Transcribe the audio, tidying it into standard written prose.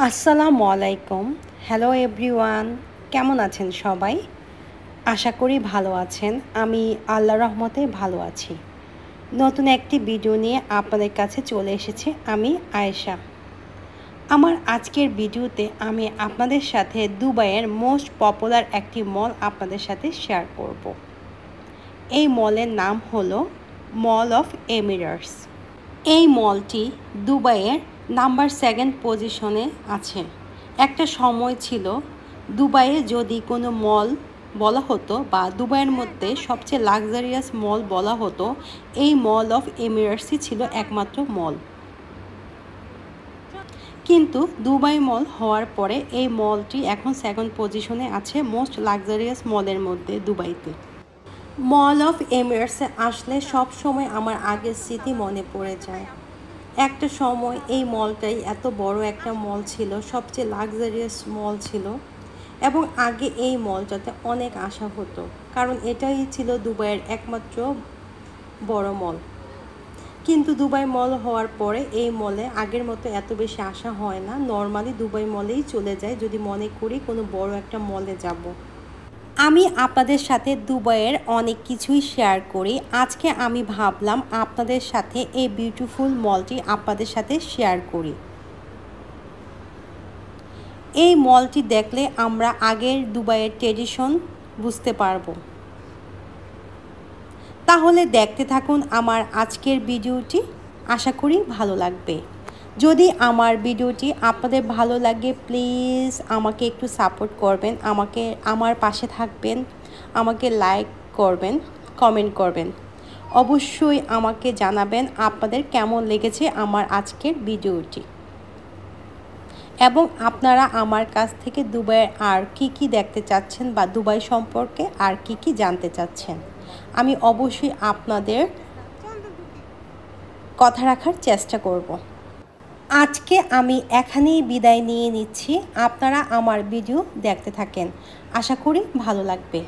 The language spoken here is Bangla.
আসসালামু আলাইকুম। হ্যালো এভরিওয়ান, কেমন আছেন সবাই? আশা করি ভালো আছেন। আমি আল্লাহর রহমতে ভালো আছি। নতুন একটি ভিডিও নিয়ে আপনাদের কাছে চলে এসেছি আমি আয়েশা। আমার আজকের ভিডিওতে আমি আপনাদের সাথে দুবাইয়ের মোস্ট পপুলার একটি মল আপনাদের সাথে শেয়ার করব। এই মলের নাম হলো মল অফ এমিরেটস। এই মলটি দুবাইয়ের নাম্বার 7 পজিশনে আছে। একটা সময় ছিল দুবাইয়ে যদি কোনো মল বলা হতো বা দুবাইয়ের মধ্যে সবচেয়ে লাক্সারিয়াস মল বলা হতো, এই মল অফ এমিরেটসই ছিল একমাত্র মল। কিন্তু দুবাই মল হওয়ার পরে এই মলটি এখন 2nd পজিশনে আছে মোস্ট লাক্সারিয়াস মলের মধ্যে দুবাইতে। মল অফ এমিরেটসে আসলে সব সময় আমার আগের স্মৃতি মনে পড়ে যায়। একটা সময় এই মলটাই এত বড় একটা মল ছিল, সবচেয়ে লাক্সারিয়াস মল ছিল এবং আগে এই মলটাতে অনেক আসা হতো, কারণ এটাই ছিল দুবাইয়ের একমাত্র বড় মল। কিন্তু দুবাই মল হওয়ার পরে এই মলে আগের মতো এত বেশি আসা হয় না। নর্মালি দুবাই মলেই চলে যায় যদি মনে করি কোনো বড় একটা মলে যাব। আমি আপনাদের সাথে দুবাইয়ের অনেক কিছুই শেয়ার করি। আজকে আমি ভাবলাম আপনাদের সাথে এই বিউটিফুল মলটি আপনাদের সাথে শেয়ার করি। এই মলটি দেখলে আমরা আগের দুবাইয়ের ট্রেডিশন বুঝতে পারবো। তাহলে দেখতে থাকুন আমার আজকের ভিডিওটি, আশা করি ভালো লাগবে। যদি আমার ভিডিওটি আপনাদের ভালো লাগে প্লিজ আমাকে একটু সাপোর্ট করবেন, আমার পাশে থাকবেন, আমাকে লাইক করবেন, কমেন্ট করবেন। অবশ্যই আমাকে জানাবেন আপনাদের কেমন লেগেছে আমার আজকের ভিডিওটি এবং আপনারা আমার কাছ থেকে দুবাইয়ের আর কি দেখতে চাচ্ছেন বা দুবাই সম্পর্কে আর কি জানতে চাচ্ছেন। আমি অবশ্যই আপনাদের কথা রাখার চেষ্টা করব। আজকে আমি এখানেই বিদায় নিয়ে নিচ্ছি। আপনারা আমার ভিডিও দেখতে থাকেন, আশা করি ভালো লাগবে।